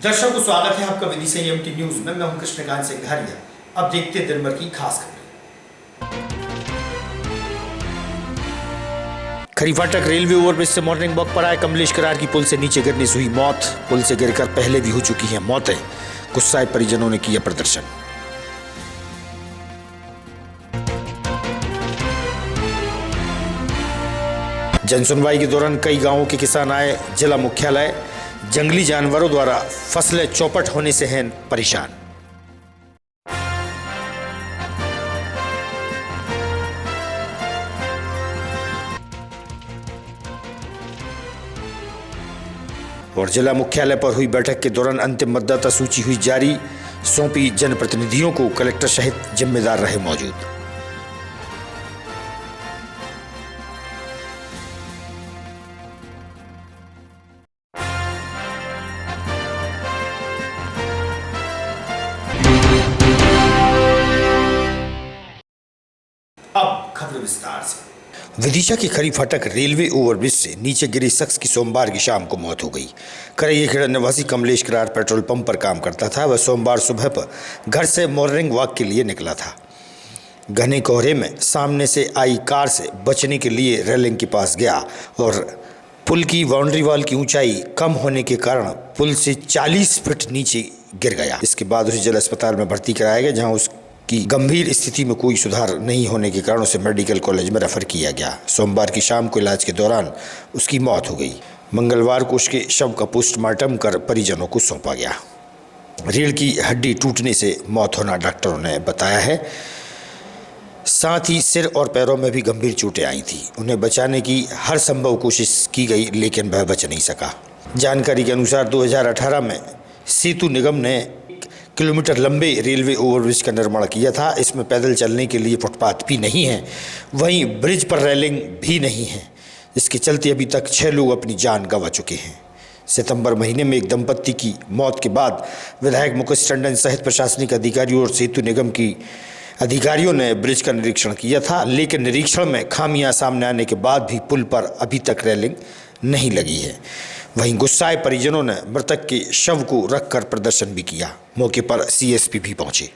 दर्शकों को स्वागत है आपका विदिशा एमटी न्यूज में। मैं हूं कृष्णकांत सिंघारिया। अब देखते हैं दिन भर की खास खबरें। खरी फाटक रेलवे ओवरब्रिज से मॉर्निंग वॉक पर आए कमलेश करार की पुल से नीचे गिरने से हुई मौत। पुल से गिरकर पहले भी हो चुकी हैं मौतें। गुस्साए परिजनों ने किया प्रदर्शन। जनसुनवाई के दौरान कई गांवों के किसान आए जिला मुख्यालय। जंगली जानवरों द्वारा फसलें चौपट होने से हैं परेशान। और जिला मुख्यालय पर हुई बैठक के दौरान अंतिम मतदाता सूची हुई जारी। सौंपी जनप्रतिनिधियों को। कलेक्टर सहित जिम्मेदार रहे मौजूद। अब खबर विस्तार से। विदिशा के खरी फाटक रेलवे ओवरब्रिज से नीचे गिरे शख्स की सोमवार की शाम को मौत हो गई। करैया निवासी कमलेश करार पेट्रोल पंप पर काम करता था। वह सोमवार सुबह पर घर से मॉर्निंग वॉक के लिए निकला था। घने कोहरे में सामने से आई कार से बचने के लिए रेलिंग के पास गया और पुल की बाउंड्री वॉल की ऊंचाई कम होने के कारण पुल से 40 फीट नीचे गिर गया। इसके बाद उसे जिला अस्पताल में भर्ती कराया गया, जहाँ की गंभीर स्थिति में कोई सुधार नहीं होने के कारण उसे मेडिकल कॉलेज में रेफर किया गया। सोमवार की शाम को इलाज के दौरान उसकी मौत हो गई। मंगलवार को उसके शव का पोस्टमार्टम कर परिजनों को सौंपा गया। रीढ़ की हड्डी टूटने से मौत होना डॉक्टरों ने बताया है। साथ ही सिर और पैरों में भी गंभीर चोटें आई थी। उन्हें बचाने की हर संभव कोशिश की गई, लेकिन वह बच नहीं सका। जानकारी के अनुसार 2018 में सेतु निगम ने किलोमीटर लंबे रेलवे ओवरब्रिज का निर्माण किया था। इसमें पैदल चलने के लिए फुटपाथ भी नहीं है, वहीं ब्रिज पर रेलिंग भी नहीं है। इसके चलते अभी तक 6 लोग अपनी जान गंवा चुके हैं। सितंबर महीने में एक दंपत्ति की मौत के बाद विधायक मुकेश टंडन सहित प्रशासनिक अधिकारियों और सेतु निगम की अधिकारियों ने ब्रिज का निरीक्षण किया था, लेकिन निरीक्षण में खामियां सामने आने के बाद भी पुल पर अभी तक रेलिंग नहीं लगी है। वहीं गुस्साए परिजनों ने मृतक के शव को रखकर प्रदर्शन भी किया। मौके पर सीएसपी भी पहुंचे।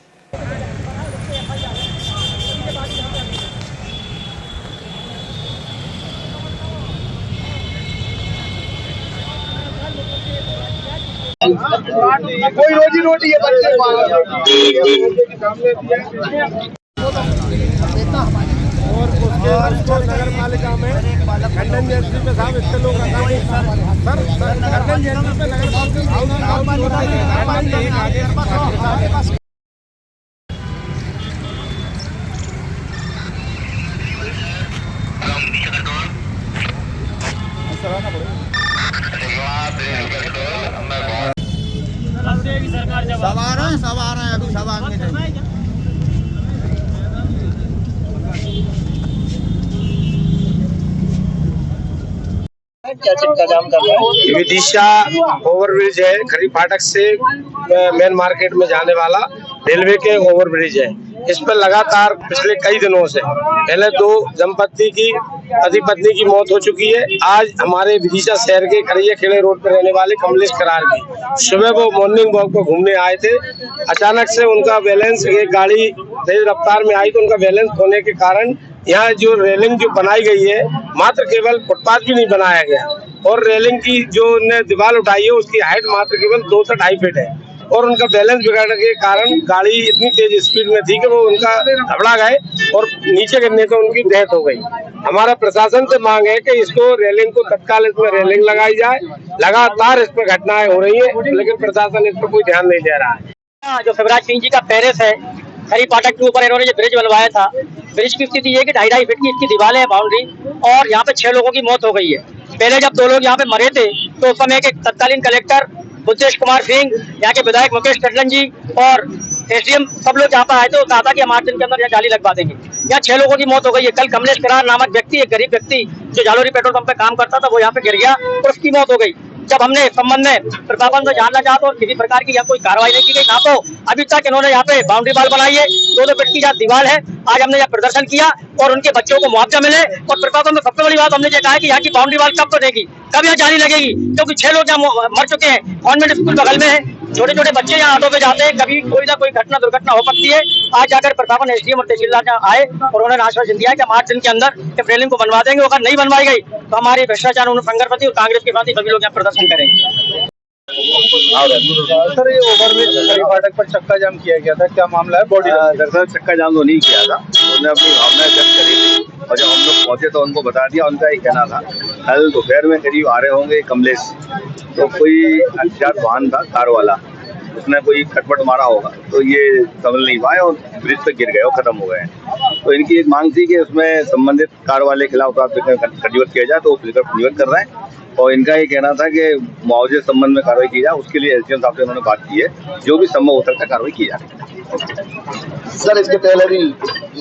कोई रोजी रोटी है और उसको नगर पालिका में खंडन जयंती पे साहब इतने लोग सर खंडन जयंती पे नगर सब आ रहे हैं अभी सब आएंगे। विदिशा ओवरब्रिज है, खरी फाटक से मेन मार्केट में जाने वाला रेलवे के ओवरब्रिज है। इस पर लगातार पिछले कई दिनों से पहले 2 दंपत्ति की पति पत्नी की मौत हो चुकी है। आज हमारे विदिशा शहर के करैया खेड़े रोड पर रहने वाले कमलेश करार की सुबह वो मॉर्निंग वॉक पर घूमने आए थे। अचानक से उनका बैलेंस, एक गाड़ी तेज रफ्तार में आई तो उनका बैलेंस खोने के कारण यहाँ जो रेलिंग जो बनाई गई है, मात्र केवल फुटपाथ भी नहीं बनाया गया और रेलिंग की जो दीवार उठाई है उसकी हाइट मात्र केवल 2 से 2.5 फीट है और उनका बैलेंस बिगड़ने के कारण गाड़ी इतनी तेज स्पीड में थी कि वो उनका घबरा गए और नीचे गिरने से उनकी डेथ हो गई। हमारा प्रशासन से मांग है कि इसको रेलिंग को तत्काल इसमें रेलिंग लगाई जाए। लगातार इस पर घटनाएं हो रही है, लेकिन प्रशासन इस पर कोई ध्यान नहीं दे रहा है। जो शिवराज सिंह जी का पैलेस है, खरी फाटक के ऊपर इन्होंने जो ब्रिज बनवाया था, ब्रिज की स्थिति ये कि 2.5 फीट की इसकी दीवार है, बाउंड्री, और यहाँ पे 6 लोगों की मौत हो गई है। पहले जब 2 लोग यहाँ पे मरे थे तो उस समय के तत्कालीन कलेक्टर बुद्धेश कुमार सिंह, यहाँ के विधायक मुकेश टंडन जी और एसडीएम सब लोग यहाँ पर आए थे और कहा था कि हम 8 दिन के अंदर यहाँ जाली लगवा देंगे। यहाँ 6 लोगों की मौत हो गई है। कल कमलेश करार नामक व्यक्ति, एक गरीब व्यक्ति जो जालोरी पेट्रोल पंप पे काम करता था, वो यहाँ पे गिर गया और उसकी मौत हो गई। जब हमने इस संबंध में प्रशासन से जानना चाहा तो किसी प्रकार की यहाँ कोई कार्रवाई नहीं की गई, ना तो अभी तक इन्होंने यहाँ पे बाउंड्री वॉल बनाई है, 2-2 फीट की जहाँ दीवार है। आज हमने यहाँ प्रदर्शन किया और उनके बच्चों को मुआवजा मिले, और प्रशासन में सबसे बड़ी बात हमने ये कहा है कि यहाँ की बाउंड्री वॉल कब बनेगी, कब यहाँ जाली लगेगी, क्योंकि 6 लोग यहाँ मर चुके हैं, कॉन्वेंट स्कूल बगल में है, छोटे छोटे बच्चे यहाँ ऑटो पे जाते हैं, कभी कोई ना कोई घटना दुर्घटना हो सकती है। आज जाकर प्रशासन एसडीएम और तहसीलदार यहाँ आए और उन्होंने आश्वासन दिया है कि हम 8 दिन के अंदर इस रेलिंग को बनवा देंगे, अगर नहीं बनवाई गई तो हमारी भ्रष्टाचार संघर्षवादी और कांग्रेस के साथ ही सभी लोग यहाँ प्रदर्शन करेंगे। सर, ये ओवरब्रिज खरी फाटक पर चक्का जाम किया गया था, क्या मामला है? बॉडी दरअसल चक्का जाम तो नहीं किया था, उन्होंने अपनी भावना व्यक्त करी थी और जब हम लोग पहुंचे तो उनको बता दिया। उनका ये कहना था कल दोपहर में करीब आ रहे होंगे कमलेश, तो कोई अज्ञात वाहन था कार वाला, उसने कोई खटपट मारा होगा तो ये संभल नहीं पाए और ब्रिज पे गिर गए और खत्म हो गए। तो इनकी एक मांग थी कि उसमें संबंधित कार वाले के खिलाफ प्रतिबद्ध किया जाए, तो वो प्रतिबद्ध कर रहे हैं। और इनका ये कहना था कि मुआवजे संबंध में कार्रवाई की जाए, उसके लिए एसडीएम साहब से उन्होंने बात की है, जो भी संभव हो सकता है कार्रवाई की जाए। सर, इसके पहले भी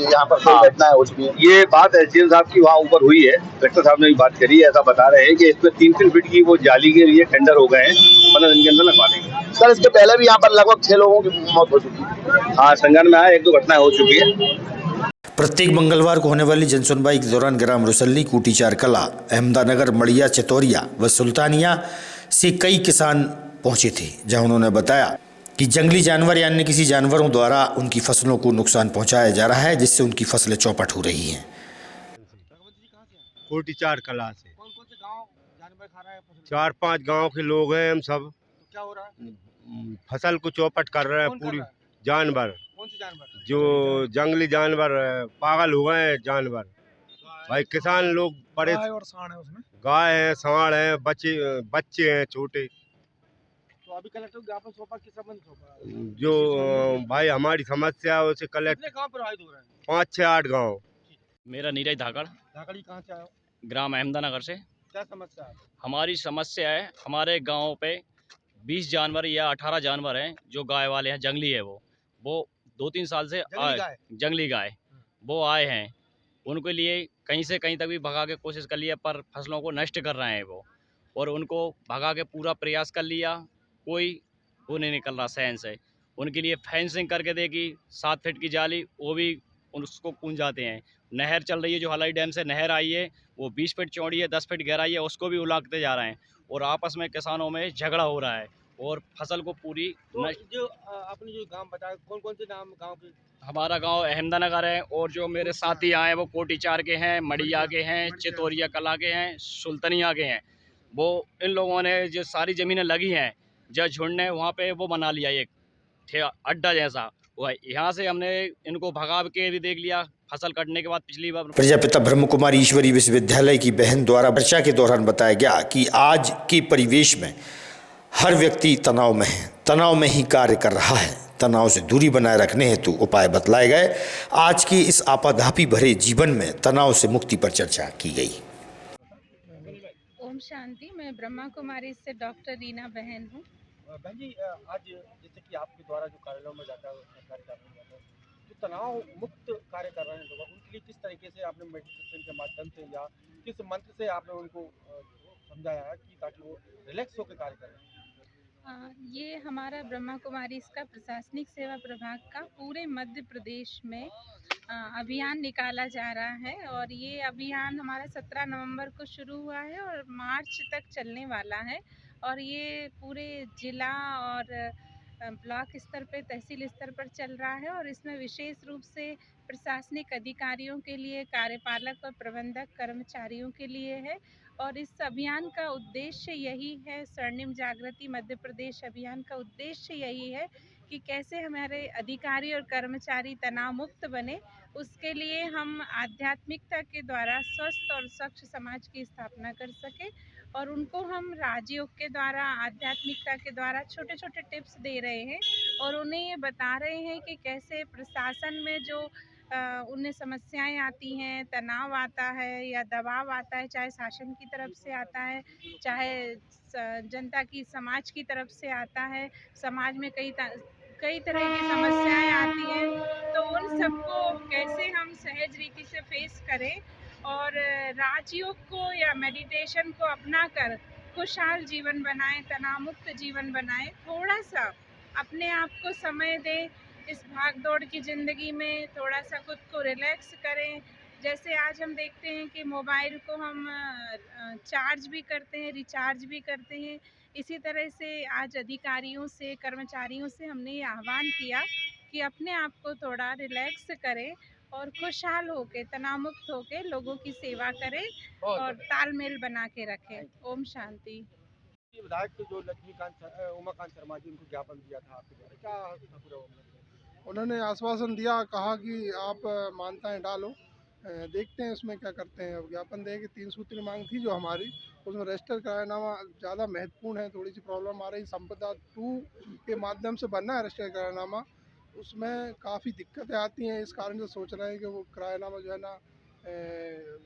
यहाँ पर कोई घटना हो चुकी है? ये बात एसडीएम साहब की वहाँ ऊपर हुई है, कलेक्टर साहब ने भी बात करी है। ऐसा बता रहे हैं कि इसमें 3-3 फीट की वो जाली के लिए टेंडर हो गए हैं, 15 दिन के अंदर लगवा देंगे। सर, इसके पहले भी यहाँ पर लगभग 6 लोगों की मौत हो चुकी है। हाँ, संज्ञान में आया, 1-2 घटनाएं हो चुकी है। प्रत्येक मंगलवार को होने वाली जनसुनवाई के दौरान ग्राम रुसल्ली, कूटीचार कला, अहमदानगर, मड़िया, चितौरिया व सुल्तानिया से कई किसान पहुंचे थे, जहां उन्होंने बताया कि जंगली जानवर या अन्य किसी जानवरों द्वारा उनकी फसलों को नुकसान पहुंचाया जा रहा है, जिससे उनकी फसलें चौपट हो रही हैं। कूटीचार कला से कौन कौन से गांव जानवर खा रहा है? 4-5 गांव के लोग हैं हम सब, तो क्या हो रहा है? फसल को चौपट कर रहे हैं। कौन कर पूरी रहा है? जानवर, कौन से जानवर? जो जंगली जानवर पागल हो गए हैं जानवर। भाई किसान लोग बड़े, गाय और सांड है उसमें। गाय हैं, सांड हैं, बच्चे हैं छोटे। तो अभी कलेक्टर को ज्ञापन सौंपा, किस संबंध में सौंपा? जो भाई हमारी समस्या है उसे कलेक्ट कितने गांव प्रभावित हो रहे हैं? 5-6-8 गाँव। मेरा नीरज धाकड़, धाकड़ी कहाँ से आए हो? ग्राम अहमदानगर से। क्या समस्या है? हमारी समस्या है, हमारे गांव पे 20 जानवर या 18 जानवर हैं जो गाय वाले हैं, जंगली है वो 2-3 साल से जंगली गाय वो आए हैं। उनके लिए कहीं से कहीं तक भी भगा के कोशिश कर लिया, पर फसलों को नष्ट कर रहे हैं वो, और उनको भगा के पूरा प्रयास कर लिया, कोई वो नहीं निकल रहा सहन से। उनके लिए फेंसिंग करके देगी, 7 फीट की जाली, वो भी उसको कूद जाते हैं। नहर चल रही है, जो हलाई डैम से नहर आई है, वो 20 फीट चौड़ी है, 10 फीट गहराई है, उसको भी उलागते जा रहे हैं, और आपस में किसानों में झगड़ा हो रहा है और फसल को पूरी तो जो आपने जो गांव बताया, कौन कौन से नाम गांव के? हमारा गांव अहमदानगर है, और जो मेरे साथी आए हैं वो कोटीचार के हैं, मड़िया के हैं, चितौरिया कला के हैं, सुल्तानिया के हैं। वो इन लोगों ने जो सारी ज़मीनें लगी हैं, जो झुंड ने वहाँ पे वो बना लिया एक अड्डा जैसा, वो यहाँ से हमने इनको भगा के भी देख लिया। फसल कटने के बाद पिछली बार प्रजापिता ब्रह्म कुमारी ईश्वरी विश्वविद्यालय की बहन द्वारा चर्चा के दौरान बताया गया कि आज के परिवेश में हर व्यक्ति तनाव में है, तनाव में ही कार्य कर रहा है। तनाव से दूरी बनाए रखने हेतु उपाय बतलाए गए। आज के इस आपाधापी भरे जीवन में तनाव से मुक्ति पर चर्चा की गई। ओम शांति। मैं ब्रह्मा कुमारी से डॉक्टर रीना बहन हूँ। बहन जी, आज जैसे कि आपके द्वारा जो कार्यालयों में जाकर कार्य कर रहे हैं, जो तनाव मुक्त कार्य कर रहे हैं लोग, उनके लिए किस तरीके से आपने मेडिटेशन के माध्यम से या किस मंत्र से आपने उनको समझाया है कि ताकि वो रिलैक्स होकर कार्य करें? ये हमारा ब्रह्मा कुमारी इसका प्रशासनिक सेवा प्रभाग का पूरे मध्य प्रदेश में अभियान निकाला जा रहा है, और ये अभियान हमारा 17 नवंबर को शुरू हुआ है और मार्च तक चलने वाला है। और ये पूरे जिला और ब्लॉक स्तर पे, तहसील स्तर पर चल रहा है, और इसमें विशेष रूप से प्रशासनिक अधिकारियों के लिए, कार्यपालक और प्रबंधक कर्मचारियों के लिए है। और इस अभियान का उद्देश्य यही है, स्वर्णिम जागृति मध्य प्रदेश अभियान का उद्देश्य यही है कि कैसे हमारे अधिकारी और कर्मचारी तनाव मुक्त बने। उसके लिए हम आध्यात्मिकता के द्वारा स्वस्थ और स्वच्छ समाज की स्थापना कर सके, और उनको हम राजयोग के द्वारा, आध्यात्मिकता के द्वारा छोटे छोटे टिप्स दे रहे हैं, और उन्हें ये बता रहे हैं कि कैसे प्रशासन में जो उन्हें समस्याएं आती हैं, तनाव आता है या दबाव आता है, चाहे शासन की तरफ से आता है, चाहे जनता की, समाज की तरफ से आता है, समाज में कई तरह की समस्याएं आती हैं, तो उन सबको कैसे हम सहज रीति से फेस करें, और राजयोग को या मेडिटेशन को अपना कर खुशहाल जीवन बनाएं, तनाव मुक्त जीवन बनाएं, थोड़ा सा अपने आप को समय दें, इस भाग दौड़ की ज़िंदगी में थोड़ा सा खुद को रिलैक्स करें। जैसे आज हम देखते हैं कि मोबाइल को हम चार्ज भी करते हैं, रिचार्ज भी करते हैं, इसी तरह से आज अधिकारियों से, कर्मचारियों से हमने ये आह्वान किया कि अपने आप को थोड़ा रिलैक्स करें और खुशहाल होके, तनाव मुक्त होके लोगों की सेवा करें और तालमेल बना के रखें। ओम शांति। ये विधायक जो उमाकांत शर्मा जी, उनको ज्ञापन दिया था आपके द्वारा, क्या था पूरा मामला? उन्होंने आश्वासन दिया, कहा कि आप मान्यताएं डालो, देखते हैं उसमें क्या करते हैं। अब ज्ञापन दें कि 3 सूत्री मांग थी जो हमारी, उसमें रजिस्टर करारनामा ज़्यादा महत्वपूर्ण है। थोड़ी सी प्रॉब्लम आ रही, संपदा 2 के माध्यम से बनना है रजिस्टर करारनामा, उसमें काफ़ी दिक्कतें आती हैं। इस कारण से सोच रहे हैं कि वो करारनामा जो है ना,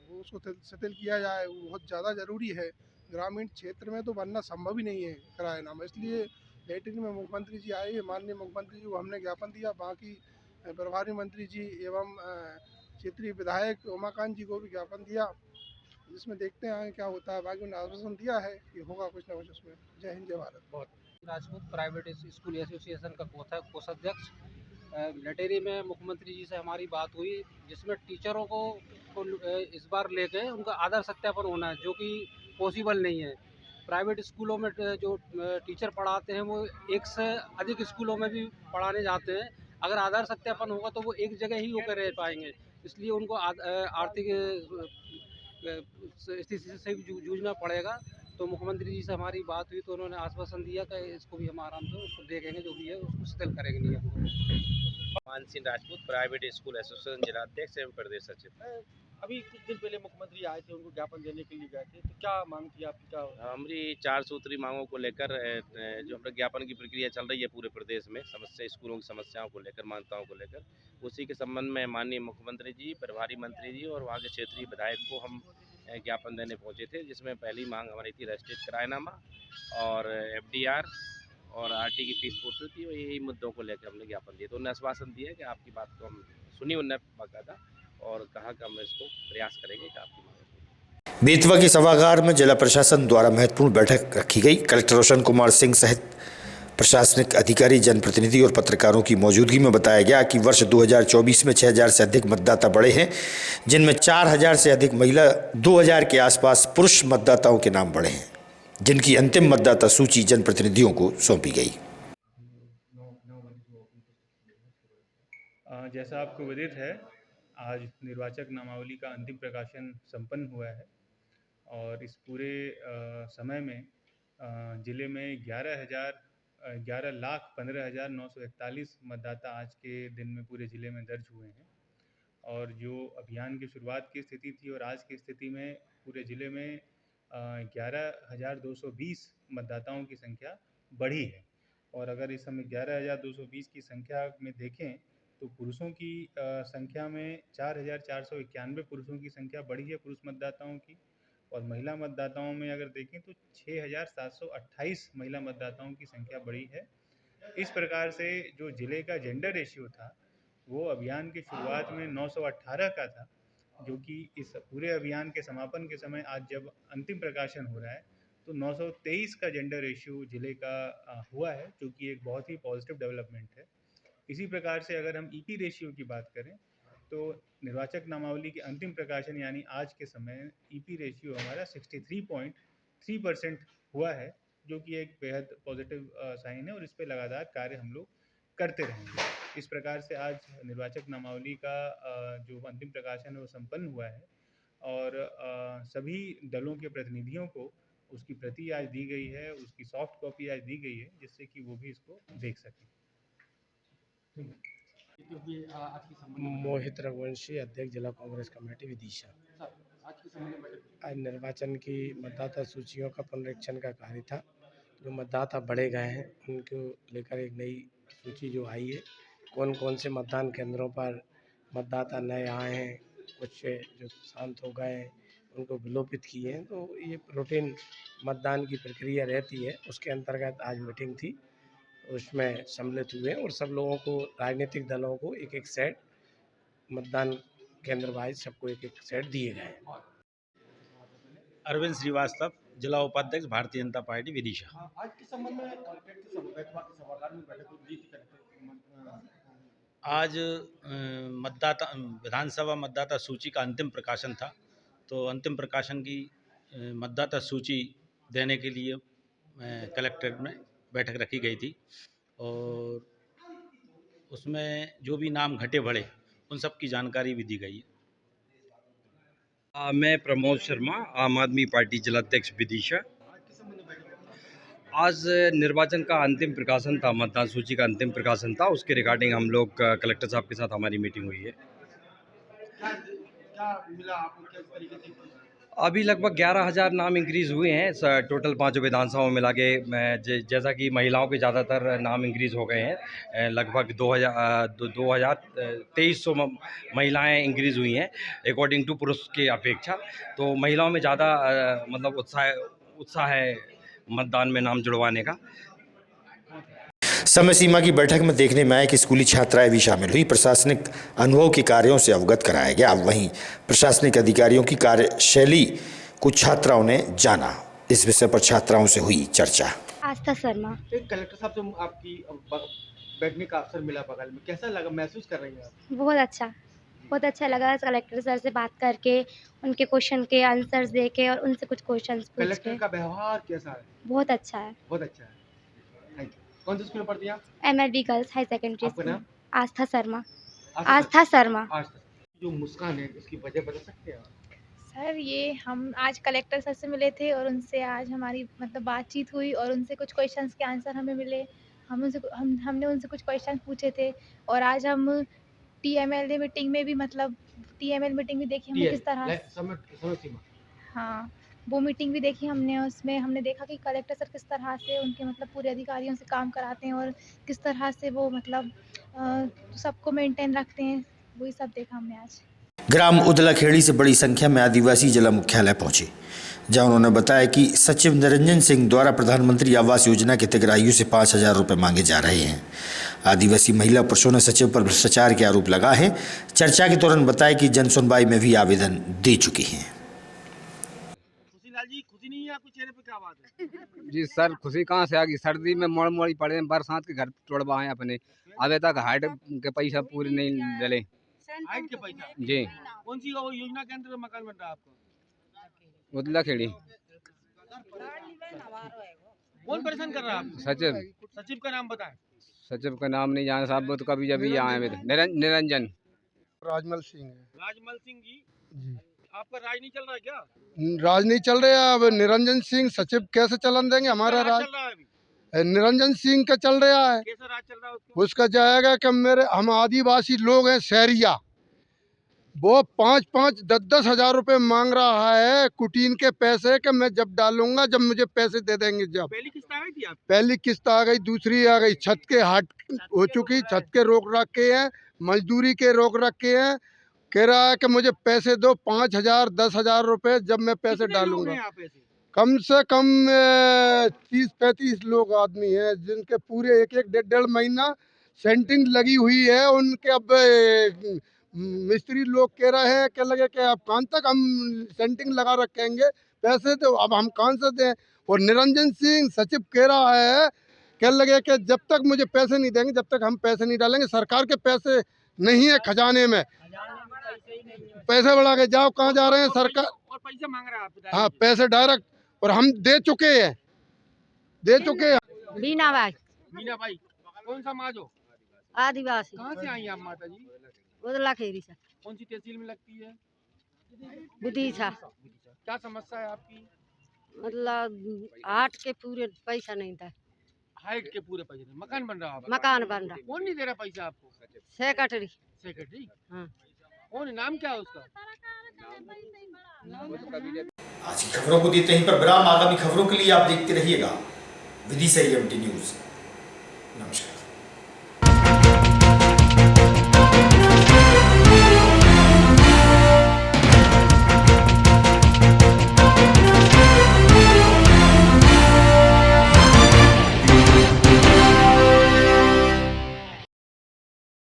वो उसको शिथिल किया जाए, वो बहुत ज़्यादा ज़रूरी है। ग्रामीण क्षेत्र में तो बनना संभव ही नहीं है करारनामा, इसलिए लेटरिन में मुख्यमंत्री जी आए, माननीय मुख्यमंत्री जी को हमने ज्ञापन दिया। बाकी प्रभारी मंत्री जी एवं क्षेत्रीय विधायक उमाकांत जी को भी ज्ञापन दिया, जिसमें देखते हैं क्या होता है। बाकी उन्होंने आश्वासन दिया है कि होगा कुछ ना कुछ उसमें। जय हिंद, जय Bharat. Rajput private school association का कोषाध्यक्ष। लटेरी में मुख्यमंत्री जी से हमारी बात हुई, जिसमें टीचरों को इस बार लेके उनका आधार सत्यापन होना है, जो कि पॉसिबल नहीं है। प्राइवेट स्कूलों में जो टीचर पढ़ाते हैं वो एक से अधिक स्कूलों में भी पढ़ाने जाते हैं। अगर आधार सत्यापन होगा तो वो एक जगह ही होकर रह पाएंगे, इसलिए उनको आर्थिक स्थिति से भी जूझना पड़ेगा। तो मुख्यमंत्री जी से हमारी बात हुई तो उन्होंने आश्वासन दिया कि इसको भी हम आराम से उसको देखेंगे, जो भी है उसको सेटल करेंगे नियम को। मान Singh Rajput, private school association जिलाध्यक्ष एवं प्रदेश सचिव। अभी कुछ दिन पहले मुख्यमंत्री आए थे, उनको ज्ञापन देने के लिए गए थे, तो क्या मांग थी आपकी? क्या हमारी 4 सूत्री मांगों को लेकर जो हमारे ज्ञापन की प्रक्रिया चल रही है पूरे प्रदेश में, समस्या स्कूलों की समस्याओं को लेकर, मान्यताओं को लेकर, उसी के संबंध में माननीय मुख्यमंत्री जी, प्रभारी मंत्री जी और वहाँ के क्षेत्रीय विधायक को हम ज्ञापन देने पहुँचे थे, जिसमें पहली मांग हमारी थी रजिस्ट्रेड करारनामा और FDR और RT की फीस पूर्ति थी, और यही मुद्दों को लेकर हमने ज्ञापन दिया। तो उन्होंने आश्वासन दिया कि आपकी बात को हम सुनी, उन्होंने बाकायदा, और कहा कि हम इसको प्रयास करेंगे कि आपकी मांग। बेतवा के सभागार में जिला प्रशासन द्वारा महत्वपूर्ण बैठक रखी गई। कलेक्टर रोशन कुमार सिंह सहित प्रशासनिक अधिकारी, जनप्रतिनिधि और पत्रकारों की मौजूदगी में बताया गया कि वर्ष 2024 में 6000 से अधिक मतदाता बढ़े हैं, जिनमें 4000 से अधिक महिला, 2000 के आसपास पुरुष मतदाताओं के नाम बढ़े हैं, जिनकी अंतिम मतदाता सूची जनप्रतिनिधियों को सौंपी गई। जैसा आपको विदित है, आज निर्वाचक नामावली का अंतिम प्रकाशन संपन्न हुआ है और इस पूरे समय में ज़िले में 11,15,941 मतदाता आज के दिन में पूरे ज़िले में दर्ज हुए हैं। और जो अभियान की शुरुआत की स्थिति थी और आज की स्थिति में पूरे ज़िले में 11,220 मतदाताओं की संख्या बढ़ी है। और अगर इस समय 11,220 की संख्या में देखें तो पुरुषों की संख्या में 4,491 पुरुषों की संख्या बढ़ी है, पुरुष मतदाताओं की। और महिला मतदाताओं में अगर देखें तो 6,728 महिला मतदाताओं की संख्या बढ़ी है। इस प्रकार से जो ज़िले का जेंडर रेशियो था वो अभियान की शुरुआत में 918 का था, जो कि इस पूरे अभियान के समापन के समय आज जब अंतिम प्रकाशन हो रहा है तो 923 का जेंडर रेशियो ज़िले का हुआ है, जो कि एक बहुत ही पॉजिटिव डेवलपमेंट है। इसी प्रकार से अगर हम EP रेशियो की बात करें तो निर्वाचक नामावली के अंतिम प्रकाशन यानी आज के समय EP रेशियो हमारा 63.3% हुआ है, जो कि एक बेहद पॉजिटिव साइन है और इस पे लगातार कार्य हम लोग करते रहेंगे। इस प्रकार से आज निर्वाचक नामावली का जो अंतिम प्रकाशन है वो संपन्न हुआ है और सभी दलों के प्रतिनिधियों को उसकी प्रति आज दी गई है, उसकी सॉफ्ट कॉपी आज दी गई है, जिससे कि वो भी इसको देख सकें। मोहित रघुवंशी, अध्यक्ष जिला कांग्रेस कमेटी विदिशा। आज निर्वाचन की मतदाता सूचियों का पुनरीक्षण का कार्य था। जो मतदाता बढ़े गए हैं उनको लेकर एक नई सूची जो आई है, कौन कौन से मतदान केंद्रों पर मतदाता नए आए हैं, कुछ जो शांत हो गए हैं उनको विलोपित किए हैं। तो ये रूटीन मतदान की प्रक्रिया रहती है, उसके अंतर्गत आज मीटिंग थी, उसमें सम्मिलित हुए और सब लोगों को, राजनीतिक दलों को एक एक सेट मतदान केंद्र वाइज सबको एक एक सेट दिए गए। अरविंद श्रीवास्तव, जिला उपाध्यक्ष भारतीय जनता पार्टी विदिशा। आज के संबंध में कलेक्ट्रेट के सभागार में बैठक हुई थी आज विधानसभा मतदाता सूची का अंतिम प्रकाशन था, तो अंतिम प्रकाशन की मतदाता सूची देने के लिए कलेक्ट्रेट में बैठक रखी गई थी और उसमें जो भी नाम घटे बढ़े उन सब की जानकारी भी दी गई है। मैं प्रमोद शर्मा, आम आदमी पार्टी जिलाध्यक्ष विदिशा। आज निर्वाचन का अंतिम प्रकाशन था, मतदान सूची का अंतिम प्रकाशन था, उसके रिगार्डिंग हम लोग कलेक्टर साहब के साथ हमारी मीटिंग हुई है। क्या मिला आपको, किस तरीके से? अभी लगभग 11,000 नाम इंक्रीज़ हुए हैं टोटल 5 विधानसभाओं में मिला के। जैसा कि महिलाओं के ज़्यादातर नाम इंक्रीज़ हो गए हैं, लगभग 2300 महिलाएं इंक्रीज़ हुई हैं अकॉर्डिंग टू पुरुष के अपेक्षा। तो महिलाओं में ज़्यादा मतलब उत्साह है मतदान में नाम जुड़वाने का। समय सीमा की बैठक में देखने में आया कि स्कूली छात्राएं भी शामिल हुई। प्रशासनिक अनुभव के कार्यों से अवगत कराया गया। अब वहीं प्रशासनिक अधिकारियों की कार्यशैली कुछ छात्राओं ने जाना। इस विषय पर छात्राओं से हुई चर्चा। आस्था शर्मा। एक कलेक्टर साहब से आपकी बैठने का अवसर मिला बगल में, कैसा लगा, महसूस कर रही हैं आप? बहुत अच्छा लगा कलेक्टर सर से बात करके, उनके क्वेश्चन के आंसर्स देके और उनसे कुछ क्वेश्चंस पूछ के। कलेक्टर का व्यवहार कैसा है? बहुत अच्छा है। बहुत अच्छा है। Thank you. कौन से स्कूल में पढ़ती हैं आप? MLB गर्ल्स हाई सेकेंडरी आपका स्कूल। नाम? आस्था शर्मा। आस्था शर्मा। जो मुस्कान है उसकी वजह बता सकते हैं आप? सर ये हम आज कलेक्टर सर से मिले थे और उनसे आज हमारी मतलब बातचीत हुई और उनसे कुछ क्वेश्चंस के आंसर हमें मिले। हमने उनसे कुछ क्वेश्चन पूछे थे और आज हम TML मीटिंग में भी मतलब TML मीटिंग भी देखी हमने किस तरह। हाँ, वो मीटिंग भी देखी हमने। उसमें हमने देखा कि कलेक्टर सर किस तरह से उनके मतलब पूरे अधिकारियों से काम कराते हैं और किस तरह से वो मतलब सबको मेंटेन रखते हैं, वही सब देखा हमने आज। ग्राम उदलाखेड़ी से बड़ी संख्या में आदिवासी जिला मुख्यालय पहुंचे, जहां उन्होंने बताया कि सचिव निरंजन सिंह द्वारा प्रधानमंत्री आवास योजना के तहत आयु से 5,000 रुपये मांगे जा रहे हैं। आदिवासी महिला पुरुषों ने सचिव पर भ्रष्टाचार के आरोप लगाए हैं। चर्चा के दौरान बताया कि जन सुनवाई में भी आवेदन दे चुकी हैं। खुशी नहीं है आपके चेहरे पे, क्या बात है? जी सर, खुशी कहाँ से आ गई? सर्दी में मोड़ मोड़ी पड़े हैं, बरसात के घर तोड़वाए अपने, अभी तक हाइट के पैसा पूरे नहीं डले। हाइट के पैसा? जी। कौन सी योजना के अंतर्गत मकान बन रहा है आपको? उदलाखेड़ी। कौन परेशान कर रहा है आपको? सचिव। सचिव का नाम बताएं। सचिव का नाम नहीं जाने साहब, वो तो कभी जब आए हुए थे। निरंजन। राजमल सिंह है। राजमल सिंह जी, आपका राज नहीं चल रहा है क्या? राज नहीं चल रहा है। अब निरंजन सिंह सचिव कैसे चलन देंगे हमारा राज? चल रहा है अभी? निरंजन सिंह का चल रहा है। कैसा राज चल रहा है उसका जाएगा कि हम आदिवासी लोग हैं शहरिया, वो 5-5, 10-10 हज़ार रुपये मांग रहा है कुटीन के पैसे कि मैं जब डालूंगा, जब मुझे पैसे दे देंगे। जब पहली किस्त आ गई थी आप? पहली किस्त आ गई, दूसरी आ गई, छत के हट हो चुकी, छत के रोक रखे हैं, मजदूरी के रोक रखे हैं। कह रहा है कि मुझे पैसे दो 5,000, 10,000 रुपये, जब मैं पैसे डालूंगा। कम से कम 30-35 लोग आदमी हैं जिनके पूरे 1-1, 1.5 महीना सेंटिंग लगी हुई है उनके। अब मिस्त्री लोग कह रहे हैं कि लगे कि अब कहाँ तक हम सेंटिंग लगा रखेंगे, पैसे तो अब हम कहाँ से दें। और निरंजन सिंह सचिव कह रहा है कह लगे कि जब तक मुझे पैसे नहीं देंगे, जब तक हम पैसे नहीं डालेंगे। सरकार के पैसे नहीं है खजाने में, पैसे बढ़ा के जाओ, कहाँ जा रहे हैं सरकार? और पैसे मांग रहा है? हाँ, पैसे डायरेक्ट, और हम दे चुके हैं। मीना भाई। मीना भाई, कौन सा समाज हो? आदिवासी। कहाँ से आई हैं आप माता जी? उदलाखेड़ी से। कौन सी तहसील में लगती है? विदिशा। क्या समस्या है आपकी? मतलब 8 के पूरे पैसा नहीं था। हाइट के पूरे पैसे? मकान बन रहा है? मकान बन रहा। कौन नहीं दे रहा पैसा आपको? सेक्रेटरी। सेक्रेटरी? हाँ। कौन, नाम क्या है उसका? आज की खबरों को देते हैं पर विराम। आगामी खबरों के लिए आप देखते रहिएगा विदिशा EMT न्यूज। नमस्कार।